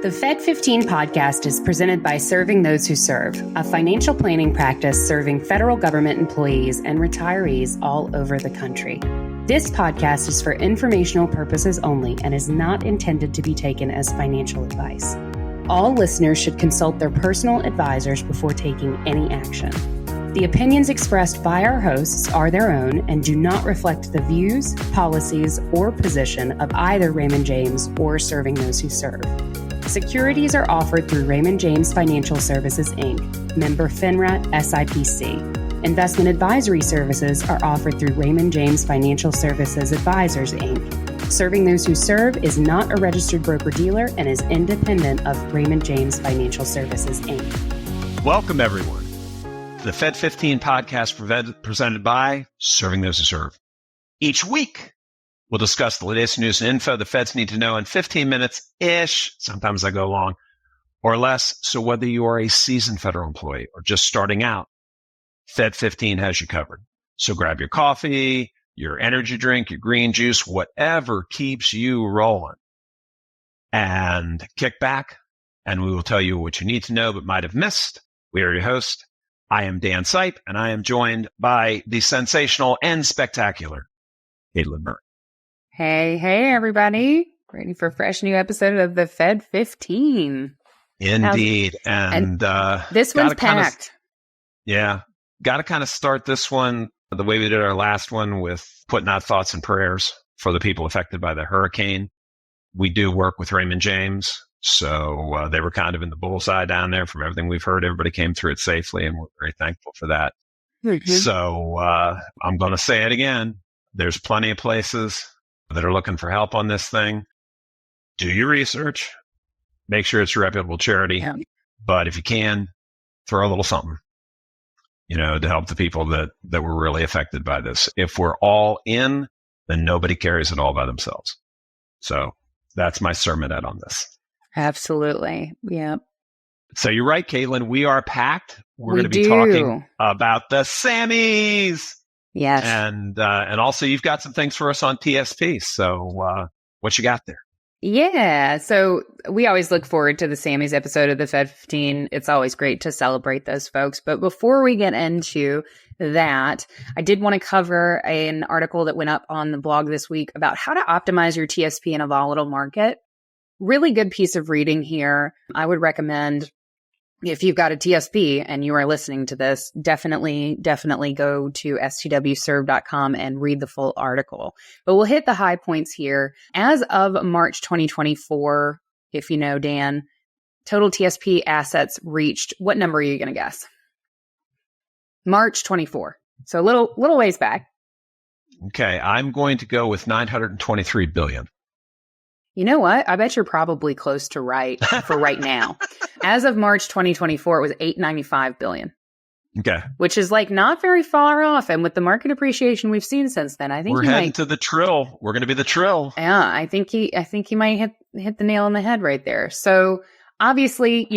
The Fed15 podcast is presented by Serving Those Who Serve, a financial planning practice serving federal government employees and retirees all over the country. This podcast is for informational purposes only and is not intended to be taken as financial advice. All listeners should consult their personal advisors before taking any action. The opinions expressed by our hosts are their own and do not reflect the views, policies, or position of either Raymond James or Serving Those Who Serve. Securities are offered through Raymond James Financial Services, Inc., member FINRA SIPC. Investment advisory services are offered through Raymond James Financial Services Advisors, Inc. Serving Those Who Serve is not a registered broker-dealer and is independent of Raymond James Financial Services, Inc. Welcome, everyone, to the Fed15 podcast presented by Serving Those Who Serve. Each week, we'll discuss the latest news and info the Feds need to know in 15 minutes-ish. Sometimes I go long or less. So whether you are a seasoned federal employee or just starting out, Fed15 has you covered. So grab your coffee, your energy drink, your green juice, whatever keeps you rolling, and kick back, and we will tell you what you need to know but might have missed. We are your host. I am Dan Sipe, and I am joined by the sensational and spectacular Katelyn Murray. Hey, everybody. Ready for a fresh new episode of the Fed15. Indeed. And this one's packed. Got to kind of start this one the way we did our last one, with putting out thoughts and prayers for the people affected by the hurricane. We do work with Raymond James, so they were kind of in the bullseye down there. From everything we've heard, everybody came through it safely, and we're very thankful for that. Mm-hmm. So I'm going to say it again. There's plenty of places that are looking for help on this thing. Do your research. Make sure it's a reputable charity. Yeah. But if you can, throw a little something, to help the people that were really affected by this. If we're all in, then nobody carries it all by themselves. So that's my sermonette on this. Absolutely. Yeah. So you're right, Katelyn. We are packed. We're going to be talking about the Sammies. Yes. And also you've got some things for us on TSP. So what you got there? Yeah. So we always look forward to the Sammies episode of the Fed15. It's always great to celebrate those folks. But before we get into that, I did want to cover an article that went up on the blog this week about how to optimize your TSP in a volatile market. Really good piece of reading here. I would recommend, if you've got a TSP and you are listening to this, definitely go to STWServe.com and read the full article. But we'll hit the high points here. As of March 2024, if you know, Dan, total TSP assets reached, what number are you going to guess? March 24. So a little ways back. Okay, I'm going to go with $923 billion. You know what? I bet you're probably close to right for right now. As of March 2024, it was $895 billion. Okay. Which is not very far off. And with the market appreciation we've seen since then, I think we're heading to the trill. We're going to be the trill. Yeah, I think he might hit the nail on the head right there. So obviously,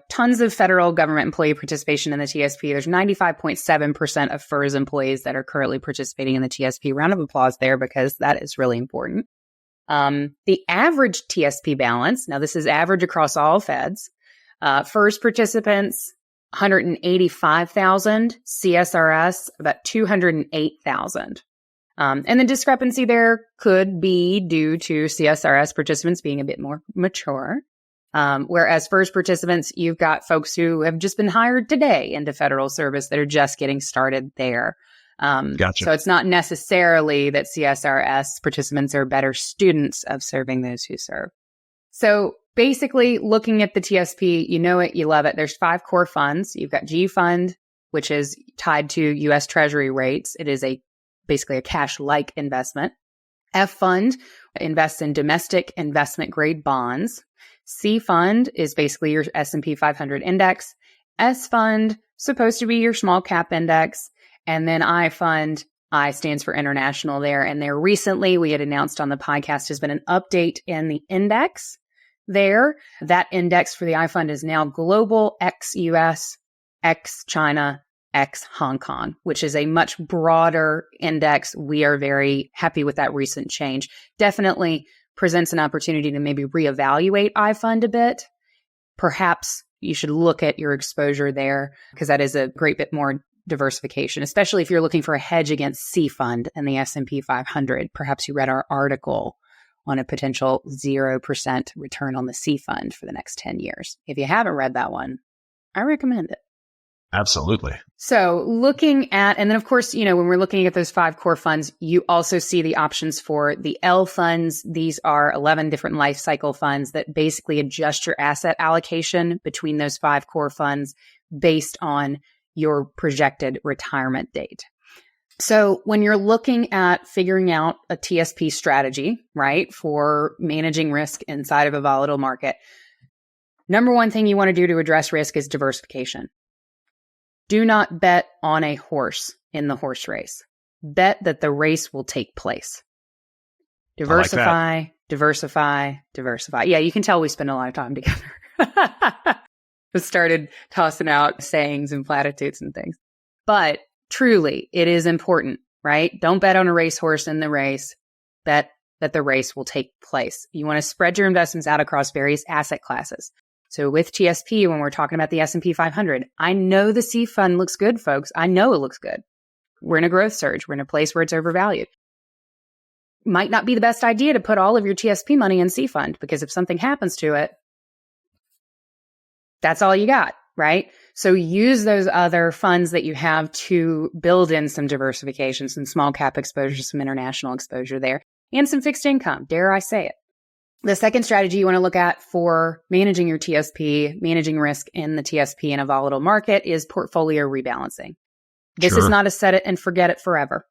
tons of federal government employee participation in the TSP. There's 95.7% of FERS employees that are currently participating in the TSP. Round of applause there, because that is really important. The average TSP balance, now this is average across all feds, FERS participants, 185,000, CSRS, about 208,000. And the discrepancy there could be due to CSRS participants being a bit more mature. Whereas FERS participants, you've got folks who have just been hired today into federal service that are just getting started there. Gotcha. So it's not necessarily that CSRS participants are better students of Serving Those Who Serve. So basically, looking at the TSP, you know it, you love it. There's 5 core funds. You've got G Fund, which is tied to U.S. Treasury rates. It is basically a cash-like investment. F Fund invests in domestic investment-grade bonds. C Fund is basically your S&P 500 index. S Fund, supposed to be your small cap index. And then I Fund, I stands for international there. And there recently, we had announced on the podcast, has been an update in the index there. That index for the I Fund is now global ex-US, ex-China, ex-Hong Kong, which is a much broader index. We are very happy with that recent change. Definitely presents an opportunity to maybe reevaluate I Fund a bit perhaps you should look at your exposure there because that is a great bit more diversification, especially if you're looking for a hedge against C fund and the S&P 500. Perhaps you read our article on a potential 0% return on the C fund for the next 10 years. If you haven't read that one, I recommend it. Absolutely. So looking at, and then of course, when we're looking at those 5 core funds, you also see the options for the L funds. These are 11 different life cycle funds that basically adjust your asset allocation between those 5 core funds based on your projected retirement date. So when you're looking at figuring out a TSP strategy, right, for managing risk inside of a volatile market, number one thing you want to do to address risk is diversification. Do not bet on a horse in the horse race. Bet that the race will take place. Diversify, diversify, diversify. Yeah, you can tell we spend a lot of time together. We started tossing out sayings and platitudes and things. But truly, it is important, right? Don't bet on a racehorse in the race. Bet that the race will take place. You want to spread your investments out across various asset classes. So with TSP, when we're talking about the S&P 500, I know the C fund looks good, folks. I know it looks good. We're in a growth surge. We're in a place where it's overvalued. Might not be the best idea to put all of your TSP money in C fund because if something happens to it, that's all you got, right? So use those other funds that you have to build in some diversification, some small cap exposure, some international exposure there, and some fixed income, dare I say it. The second strategy you want to look at for managing your TSP, managing risk in the TSP in a volatile market is portfolio rebalancing. This is not a set it and forget it forever.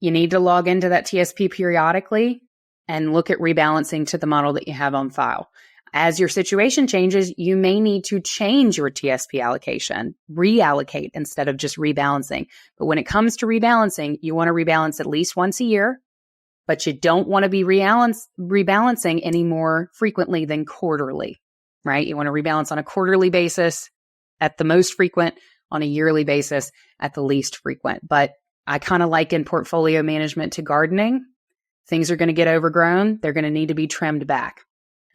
You need to log into that TSP periodically and look at rebalancing to the model that you have on file. As your situation changes, you may need to change your TSP allocation, reallocate instead of just rebalancing. But when it comes to rebalancing, you want to rebalance at least once a year. But you don't want to be rebalancing any more frequently than quarterly, right? You want to rebalance on a quarterly basis at the most frequent, on a yearly basis at the least frequent. But I kind of liken portfolio management to gardening. Things are going to get overgrown. They're going to need to be trimmed back.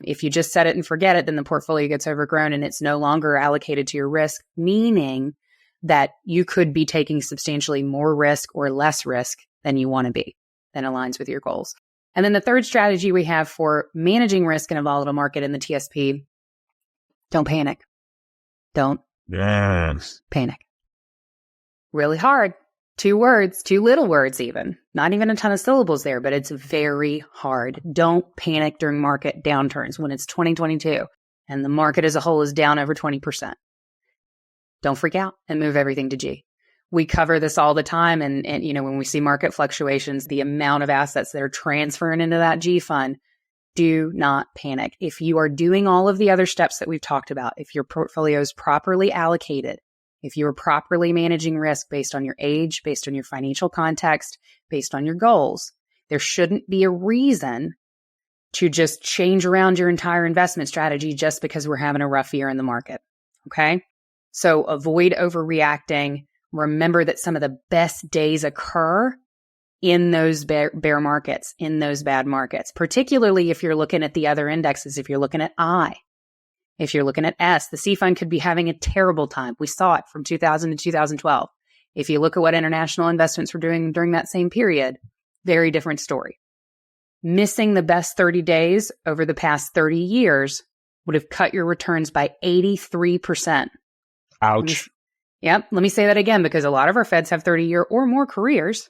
If you just set it and forget it, then the portfolio gets overgrown and it's no longer allocated to your risk, meaning that you could be taking substantially more risk or less risk than you want to be. That aligns with your goals. And then the third strategy we have for managing risk in a volatile market in the TSP, don't panic. Don't panic. Really hard. 2 words, 2 little words even. Not even a ton of syllables there, but it's very hard. Don't panic during market downturns when it's 2022 and the market as a whole is down over 20%. Don't freak out and move everything to G. We cover this all the time. And when we see market fluctuations, the amount of assets that are transferring into that G fund, do not panic. If you are doing all of the other steps that we've talked about, if your portfolio is properly allocated, if you are properly managing risk based on your age, based on your financial context, based on your goals, there shouldn't be a reason to just change around your entire investment strategy just because we're having a rough year in the market. Okay? So avoid overreacting. Remember that some of the best days occur in those bear markets, in those bad markets, particularly if you're looking at the other indexes, if you're looking at I, if you're looking at S, the C fund could be having a terrible time. We saw it from 2000 to 2012. If you look at what international investments were doing during that same period, very different story. Missing the best 30 days over the past 30 years would have cut your returns by 83%. Ouch. Yep. Let me say that again, because a lot of our Feds have 30-year or more careers.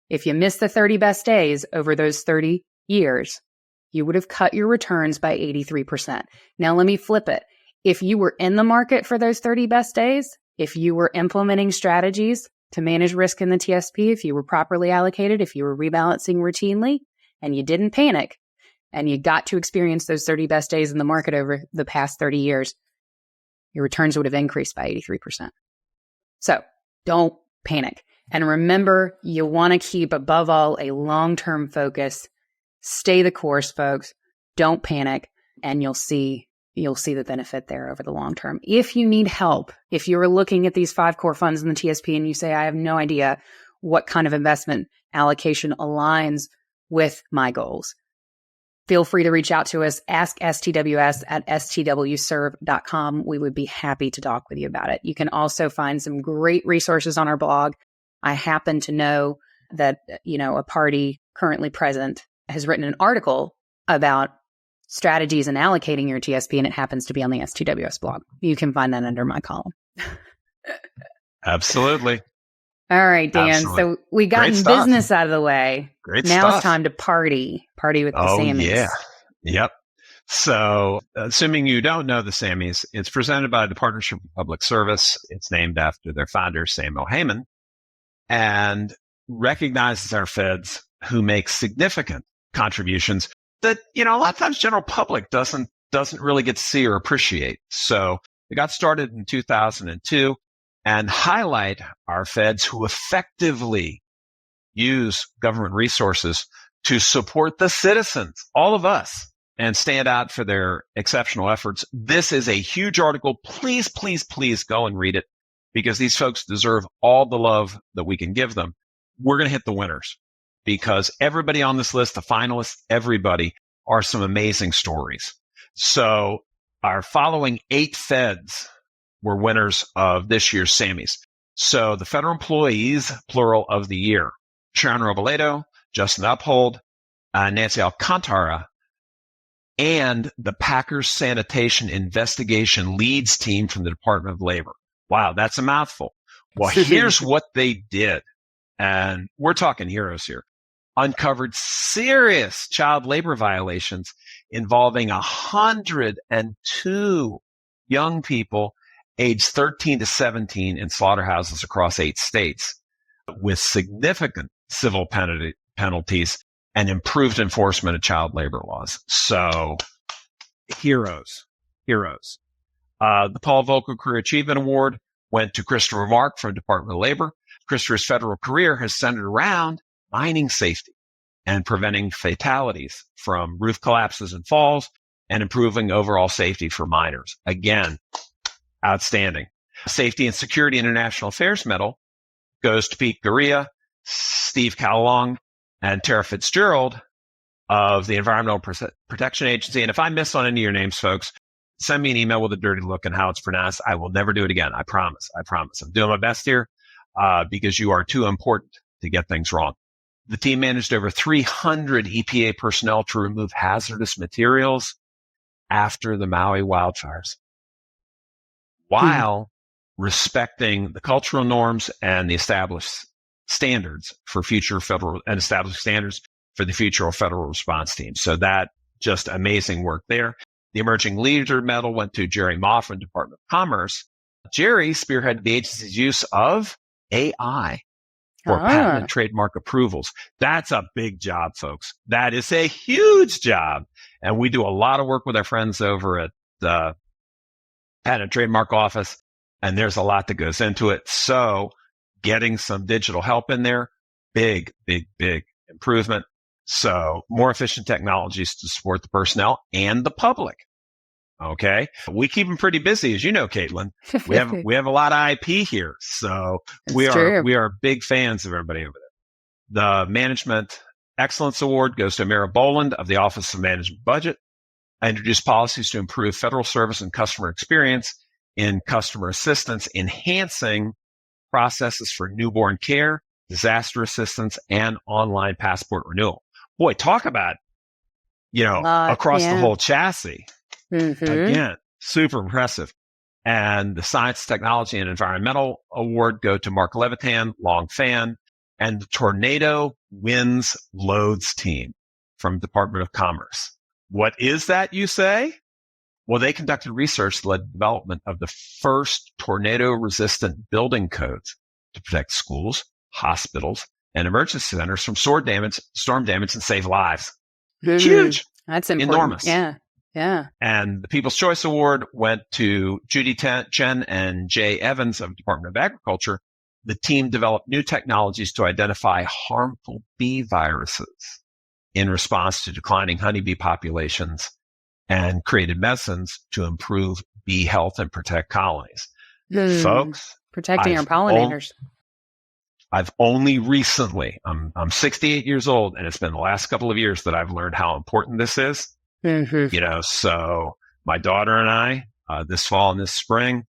If you miss the 30 best days over those 30 years, you would have cut your returns by 83%. Now, let me flip it. If you were in the market for those 30 best days, if you were implementing strategies to manage risk in the TSP, if you were properly allocated, if you were rebalancing routinely, and you didn't panic, and you got to experience those 30 best days in the market over the past 30 years, your returns would have increased by 83%. So don't panic. And remember, you want to keep above all a long-term focus. Stay the course, folks. Don't panic, and you'll see the benefit there over the long term. If you need help, if you're looking at these 5 core funds in the TSP and you say, I have no idea what kind of investment allocation aligns with my goals, Feel free to reach out to us, ask STWS at stwserve.com. We would be happy to talk with you about it. You can also find some great resources on our blog. I happen to know that, a party currently present has written an article about strategies in allocating your TSP, and it happens to be on the STWS blog. You can find that under my column. Absolutely. All right, Dan. Absolutely. So we got business out of the way. Great now stuff. It's time to party with the Sammies. Yeah. Yep. So assuming you don't know the Sammies, it's presented by the Partnership for Public Service. It's named after their founder, Samuel Heyman, and recognizes our feds who make significant contributions that, a lot of times general public doesn't really get to see or appreciate. So we got started in 2002 and highlight our feds who effectively use government resources to support the citizens, all of us, and stand out for their exceptional efforts. This is a huge article. Please, please, please go and read it because these folks deserve all the love that we can give them. We're going to hit the winners because everybody on this list, the finalists, everybody are some amazing stories. So our following 8 feds were winners of this year's Sammies. So the federal employees, plural, of the year, Sharon Robledo, Justin Uphold, Nancy Alcantara, and the Packers Sanitation Investigation Leads team from the Department of Labor. Wow, that's a mouthful. Well, here's what they did. And we're talking heroes here. Uncovered serious child labor violations involving 102 young people aged 13 to 17 in slaughterhouses across 8 states with significant civil penalties and improved enforcement of child labor laws. So heroes. The Paul Volcker Career Achievement Award went to Christopher Mark from the Department of Labor. Christopher's federal career has centered around mining safety and preventing fatalities from roof collapses and falls and improving overall safety for miners. Again, outstanding. Safety and Security International Affairs Medal goes to Pete Garea, Steve Callong, and Tara Fitzgerald of the Environmental Protection Agency. And if I miss on any of your names, folks, send me an email with a dirty look and how it's pronounced. I will never do it again. I promise. I'm doing my best here because you are too important to get things wrong. The team managed over 300 EPA personnel to remove hazardous materials after the Maui wildfires, while respecting the cultural norms and the established standards for future federal and established standards for the future federal response team. So that just amazing work there. The Emerging Leader Medal went to Jerry Ma from the Department of Commerce. Jerry spearheaded the agency's use of AI for patent and trademark approvals. That's a big job, folks. That is a huge job. And we do a lot of work with our friends over at the Patent and Trademark Office, and there's a lot that goes into it. So getting some digital help in there, big improvement. So more efficient technologies to support the personnel and the public. Okay. We keep them pretty busy, as you know, Katelyn. We have a lot of IP here. So we are big fans of everybody over there. The Management Excellence Award goes to Amira Boland of the Office of Management Budget. I introduced policies to improve federal service and customer experience in customer assistance, enhancing processes for newborn care, disaster assistance, and online passport renewal. Boy, talk about, across the whole chassis. Mm-hmm. Again, super impressive. And the Science, Technology, and Environmental Award go to Mark Levitan, Long Fan, and the Tornado Winds Loads team from Department of Commerce. What is that, you say? Well, they conducted research that led to the development of the first tornado-resistant building codes to protect schools, hospitals, and emergency centers from storm damage, and save lives. Mm-hmm. Huge. That's important. Enormous. Yeah. And the People's Choice Award went to Judy Chen and Jay Evans of the Department of Agriculture. The team developed new technologies to identify harmful bee viruses in response to declining honeybee populations and created medicines to improve bee health and protect colonies. Folks, protecting our pollinators. I've only recently, I'm 68 years old, and it's been the last couple of years that I've learned how important this is. Mm-hmm. So my daughter and I, this fall and this spring,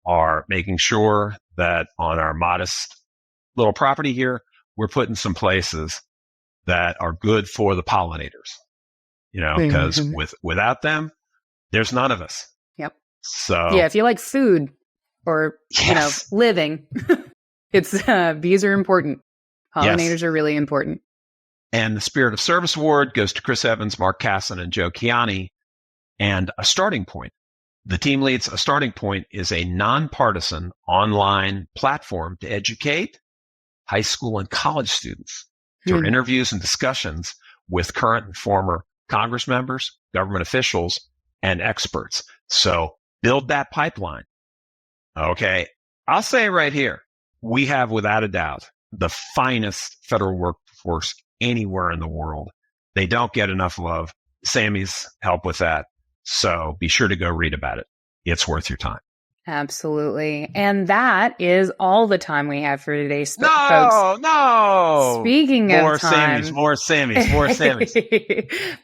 are making sure that on our modest little property here, we're putting some places that are good for the pollinators, because without them, there's none of us. Yep. So yeah, if you like food or, yes. Living, it's bees are important. Pollinators Yes. are really important. And the Spirit of Service Award goes to Chris Evans, Mark Casson, and Joe Chiani. And A Starting Point. The team leads A Starting Point is a nonpartisan online platform to educate high school and college students through interviews and discussions with current and former Congress members, government officials, and experts. So build that pipeline. Okay. I'll say right here, we have without a doubt the finest federal workforce anywhere in the world. They don't get enough love. Sammies help with that. So be sure to go read about it. It's worth your time. Absolutely. And that is all the time we have for today, folks. No. Speaking more of time. More Sammies.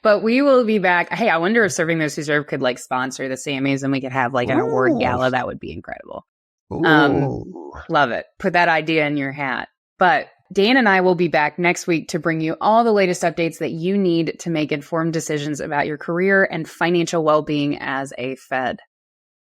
But we will be back. Hey, I wonder if Serving Those Who Serve could sponsor the Sammies and we could have an award gala. That would be incredible. Love it. Put that idea in your hat. But Dan and I will be back next week to bring you all the latest updates that you need to make informed decisions about your career and financial well-being as a Fed.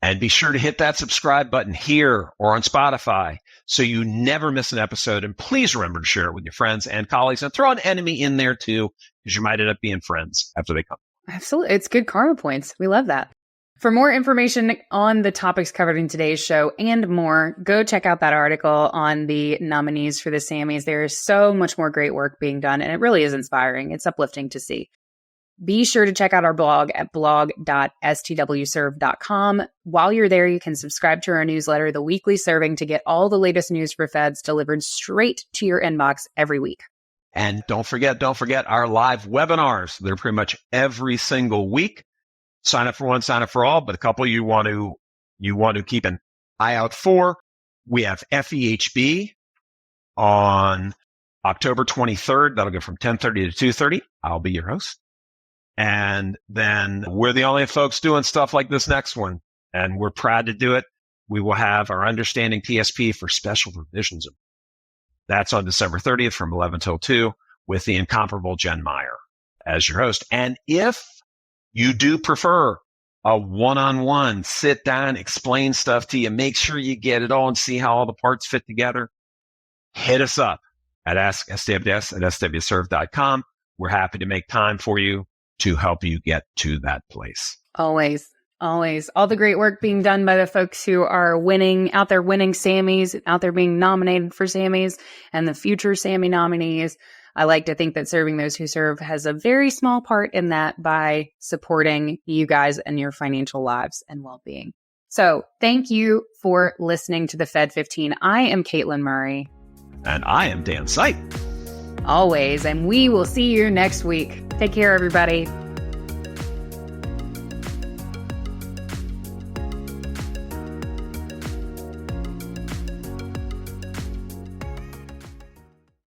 And be sure to hit that subscribe button here or on Spotify so you never miss an episode. And please remember to share it with your friends and colleagues and throw an enemy in there too, because you might end up being friends after they come. Absolutely. It's good karma points. We love that. For more information on the topics covered in today's show and more, go check out that article on the nominees for the Sammies. There is so much more great work being done, and it really is inspiring. It's uplifting to see. Be sure to check out our blog at blog.stwserve.com. While you're there, you can subscribe to our newsletter, The Weekly Serving, to get all the latest news for Feds delivered straight to your inbox every week. And don't forget our live webinars. They're pretty much every single week. Sign up for one, sign up for all, but a couple you want to keep an eye out for. We have FEHB on October 23rd. That'll go from 10:30 to 2:30. I'll be your host. And then we're the only folks doing stuff like this next one, and we're proud to do it. We will have our Understanding TSP for Special Provisions. That's on December 30th from 11 till 2 with the incomparable Jen Meyer as your host. And if you do prefer a one-on-one, sit down, explain stuff to you, make sure you get it all and see how all the parts fit together, hit us up at ask.stws@stwserve.com. We're happy to make time for you to help you get to that place. Always. All the great work being done by the folks who are out there winning Sammies, out there being nominated for Sammies, and the future Sammy nominees. I like to think that Serving Those Who Serve has a very small part in that by supporting you guys and your financial lives and well-being. So thank you for listening to the Fed15. I am Katelyn Murray. And I am Dan Sipe. Always. And we will see you next week. Take care, everybody.